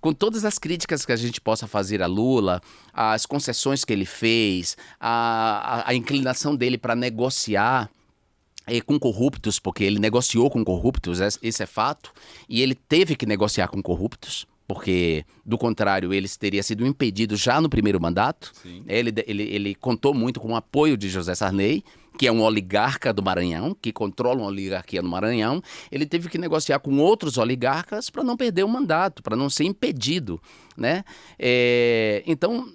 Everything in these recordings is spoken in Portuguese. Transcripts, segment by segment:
com todas as críticas que a gente possa fazer a Lula, as concessões que ele fez, a inclinação dele para negociar com corruptos, porque ele negociou com corruptos, esse é fato, e ele teve que negociar com corruptos, porque, do contrário, ele teria sido impedido já no primeiro mandato. Ele contou muito com o apoio de José Sarney, que é um oligarca do Maranhão, que controla uma oligarquia no Maranhão. Ele teve que negociar com outros oligarcas para não perder o mandato, para não ser impedido, né? Então,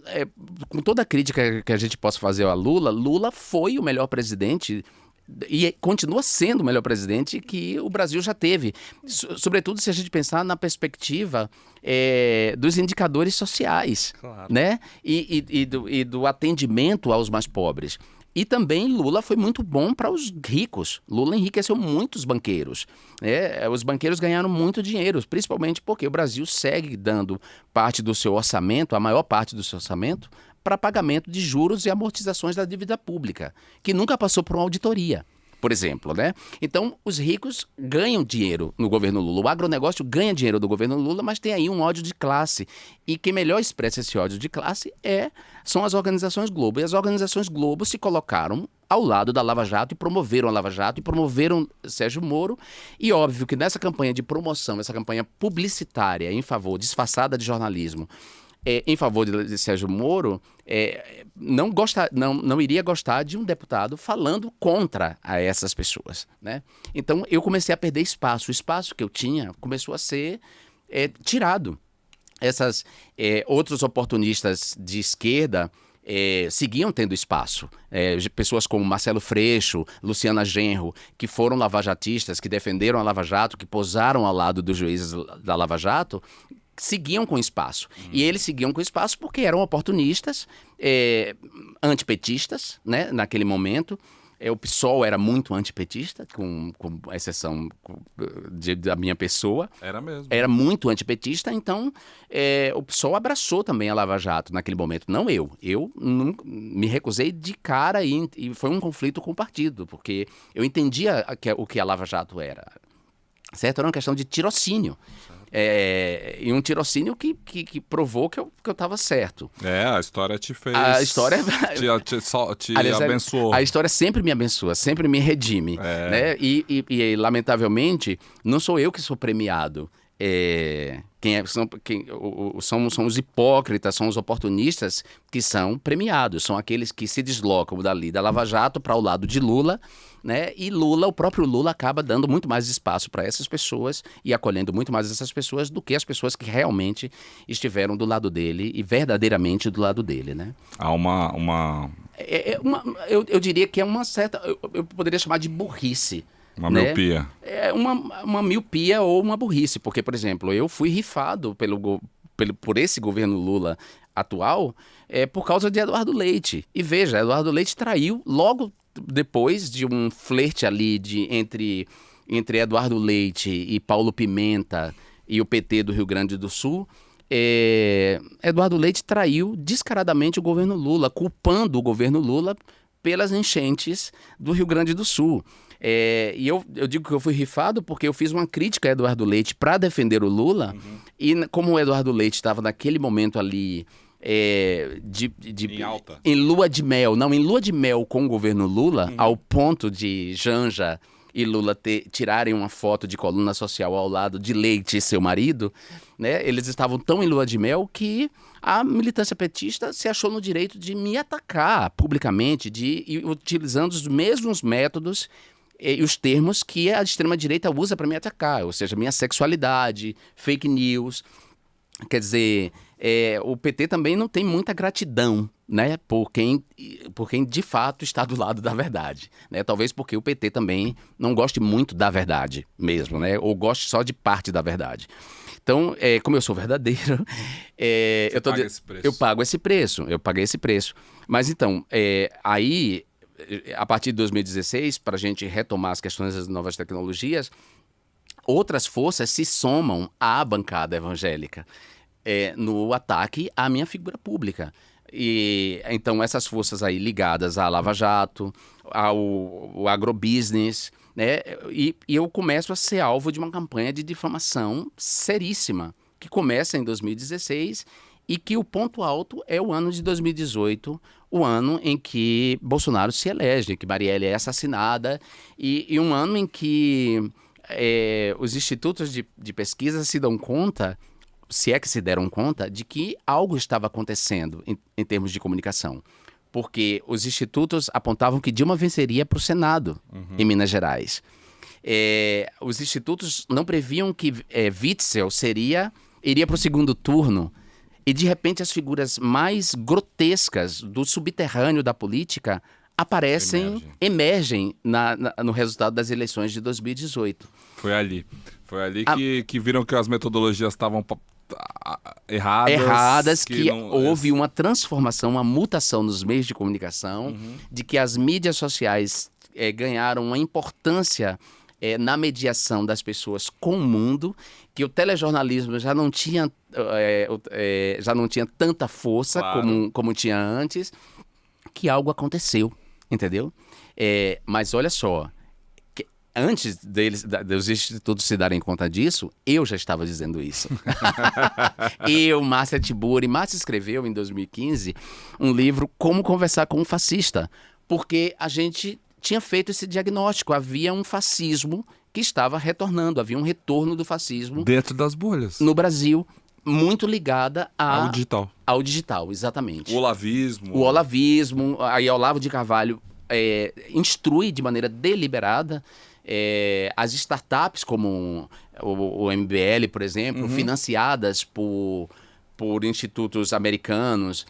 com toda a crítica que a gente possa fazer a Lula, Lula foi o melhor presidente e continua sendo o melhor presidente que o Brasil já teve. Sobretudo se a gente pensar na perspectiva dos indicadores sociais, claro, né? E do atendimento aos mais pobres. E também Lula foi muito bom para os ricos. Lula enriqueceu muitos banqueiros. Os banqueiros ganharam muito dinheiro, principalmente porque o Brasil segue dando parte do seu orçamento, a maior parte do seu orçamento, para pagamento de juros e amortizações da dívida pública, que nunca passou por uma auditoria, por exemplo, né? Então, os ricos ganham dinheiro no governo Lula. O agronegócio ganha dinheiro do governo Lula, mas tem aí um ódio de classe. E quem melhor expressa esse ódio de classe são as organizações Globo. E as organizações Globo se colocaram ao lado da Lava Jato e promoveram a Lava Jato e promoveram Sérgio Moro. E óbvio que nessa campanha de promoção, essa campanha publicitária em favor, disfarçada de jornalismo, em favor de Sérgio Moro, não iria gostar de um deputado falando contra a essas pessoas, né? Então, eu comecei a perder espaço. O espaço que eu tinha começou a ser tirado. Outros oportunistas de esquerda seguiam tendo espaço. Pessoas como Marcelo Freixo, Luciana Genro, que foram lavajatistas, que defenderam a Lava Jato, que posaram ao lado dos juízes da Lava Jato, seguiam com espaço. E eles seguiam com espaço porque eram oportunistas, antipetistas, né, naquele momento. O PSOL era muito antipetista, com exceção da minha pessoa. Era mesmo. Era muito antipetista, então o PSOL abraçou também a Lava Jato naquele momento. Não eu. Eu me recusei de cara e foi um conflito com o partido, porque eu entendia o que a Lava Jato era. Certo? Era uma questão de tirocínio. E um tirocínio que provou que eu estava certo. A história te fez... A história... te abençoou. A história sempre me abençoa, sempre me redime. Né? E, lamentavelmente, não sou eu que sou premiado. São os hipócritas, são os oportunistas que são premiados. São aqueles que se deslocam dali da Lava Jato para o lado de Lula, né? E o próprio Lula acaba dando muito mais espaço para essas pessoas e acolhendo muito mais essas pessoas do que as pessoas que realmente estiveram do lado dele e verdadeiramente do lado dele, né? Há eu diria que é uma certa... Eu poderia chamar de burrice. Uma miopia. Uma miopia ou uma burrice, porque, por exemplo, eu fui rifado por esse governo Lula atual por causa de Eduardo Leite. E veja, Eduardo Leite traiu logo depois de um flerte ali entre Eduardo Leite e Paulo Pimenta e o PT do Rio Grande do Sul. Eduardo Leite traiu descaradamente o governo Lula, culpando o governo Lula pelas enchentes do Rio Grande do Sul. E eu digo que eu fui rifado porque eu fiz uma crítica a Eduardo Leite para defender o Lula. E como o Eduardo Leite estava naquele momento ali em alta. Em lua de mel com o governo Lula, ao ponto de Janja e Lula tirarem uma foto de coluna social ao lado de Leite e seu marido, né? Eles estavam tão em lua de mel que a militância petista se achou no direito de me atacar publicamente, utilizando os mesmos métodos e os termos que a extrema-direita usa para me atacar, ou seja, minha sexualidade, fake news. Quer dizer, o PT também não tem muita gratidão, né, por quem de fato está do lado da verdade, né? Talvez porque o PT também não goste muito da verdade mesmo, né? Ou goste só de parte da verdade. Então, como eu sou verdadeiro, eu pago esse preço, eu paguei esse preço. Mas então, aí, a partir de 2016, para a gente retomar as questões das novas tecnologias, outras forças se somam à bancada evangélica no ataque à minha figura pública. E então essas forças aí ligadas à Lava Jato, ao agrobusiness, né? E eu começo a ser alvo de uma campanha de difamação seríssima, que começa em 2016 e que o ponto alto é o ano de 2018, o ano em que Bolsonaro se elege, que Marielle é assassinada, e um ano em que os institutos de pesquisa se dão conta, se é que se deram conta, de que algo estava acontecendo em termos de comunicação. Porque os institutos apontavam que Dilma venceria para o Senado, em Minas Gerais. Os institutos não previam que Witzel iria para o segundo turno. E, de repente, as figuras mais grotescas do subterrâneo da política emergem no resultado das eleições de 2018. Foi ali que viram que as metodologias estavam erradas. Que houve uma transformação, uma mutação nos meios de comunicação, de que as mídias sociais ganharam uma importância na mediação das pessoas com o mundo, que o telejornalismo já não tinha tanta força, claro, como tinha antes, que algo aconteceu, entendeu? Mas olha só, antes dos institutos se darem conta disso, eu já estava dizendo isso. Márcia Tiburi. Márcia escreveu em 2015 um livro, Como Conversar com um Fascista, porque a gente tinha feito esse diagnóstico. Havia um fascismo que estava retornando, havia um retorno do fascismo dentro das bolhas no Brasil, muito ligada ao digital. Ao digital, exatamente. O olavismo. Aí Olavo de Carvalho instrui de maneira deliberada as startups, como o MBL, por exemplo, financiadas por institutos americanos.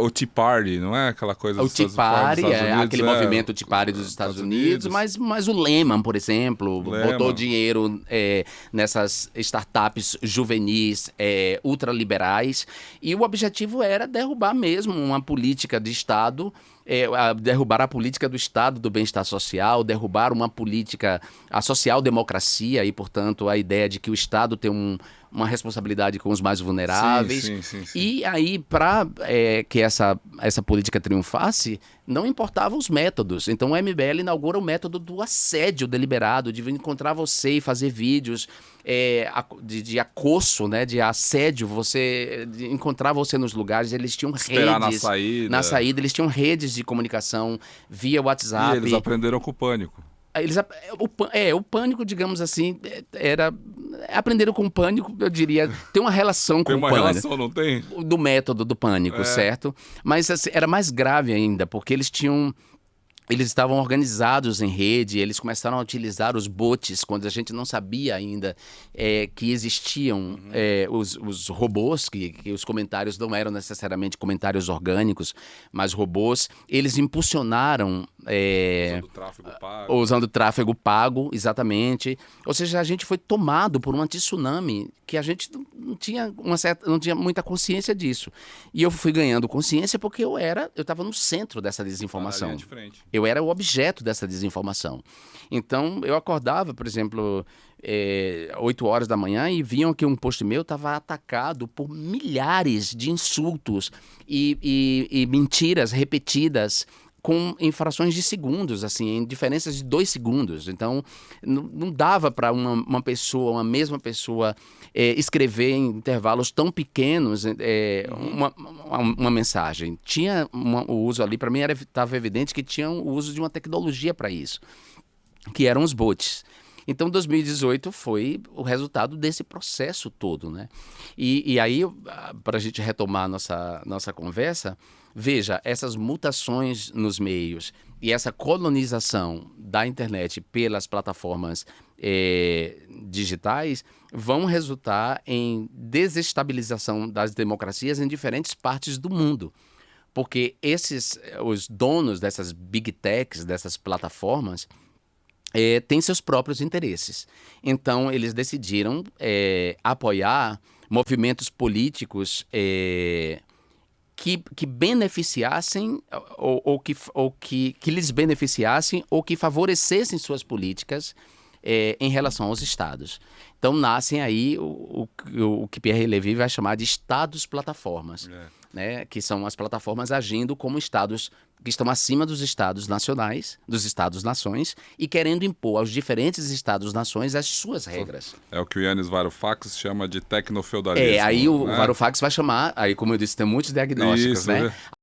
O Tea Party, não é aquela coisa dos Estados Unidos? Aquele movimento Tea Party dos Estados Unidos. Mas o Lehman, por exemplo, botou dinheiro nessas startups juvenis, ultraliberais, e o objetivo era derrubar mesmo uma política de Estado, derrubar a política do Estado do bem-estar social, derrubar uma política, a social-democracia, e, portanto, a ideia de que o Estado tem uma responsabilidade com os mais vulneráveis. Sim. E aí, para que essa política triunfasse, não importavam os métodos. Então, o MBL inaugura o método do assédio deliberado, de encontrar você e fazer vídeos de acosso, né, de assédio, de encontrar você nos lugares. Eles tinham esperar redes. Na saída, eles tinham redes de comunicação via WhatsApp. E eles aprenderam com o pânico. O pânico, digamos assim, aprenderam com o pânico, eu diria, tem uma relação com o pânico. Tem uma relação, não tem? Do método do pânico, certo? Mas assim, era mais grave ainda, porque eles estavam organizados em rede, eles começaram a utilizar os bots, quando a gente não sabia ainda que existiam os robôs, que os comentários não eram necessariamente comentários orgânicos, mas robôs. Eles impulsionaram... Usando tráfego pago, exatamente. Ou seja, a gente foi tomado por um tsunami que a gente não tinha muita consciência disso. E eu fui ganhando consciência porque eu estava no centro dessa desinformação. Eu era o objeto dessa desinformação. Então, eu acordava, por exemplo, 8 horas da manhã e viam que um post meu estava atacado por milhares de insultos e mentiras repetidas, em frações de segundos, assim, em diferenças de 2 segundos. Então, não dava para uma mesma pessoa, escrever em intervalos tão pequenos uma mensagem. Tinha o uso ali, para mim estava evidente que tinha o uso de uma tecnologia para isso, que eram os bots. Então, 2018 foi o resultado desse processo todo, né? E aí, para a gente retomar nossa conversa, veja, essas mutações nos meios e essa colonização da internet pelas plataformas digitais vão resultar em desestabilização das democracias em diferentes partes do mundo. Porque os donos dessas big techs, dessas plataformas, têm seus próprios interesses. Então, eles decidiram apoiar movimentos políticos que beneficiassem ou que lhes beneficiassem ou que favorecessem suas políticas em relação aos estados. Então, nascem aí o que Pierre Levy vai chamar de estados-plataformas. né, que são as plataformas agindo como estados que estão acima dos estados nacionais, dos estados-nações, e querendo impor aos diferentes estados-nações as suas regras. É o que o Yanis Varoufakis chama de tecnofeudalismo. Aí o né? Varoufakis vai chamar, aí como eu disse, tem muitos diagnósticos, Isso, né? né?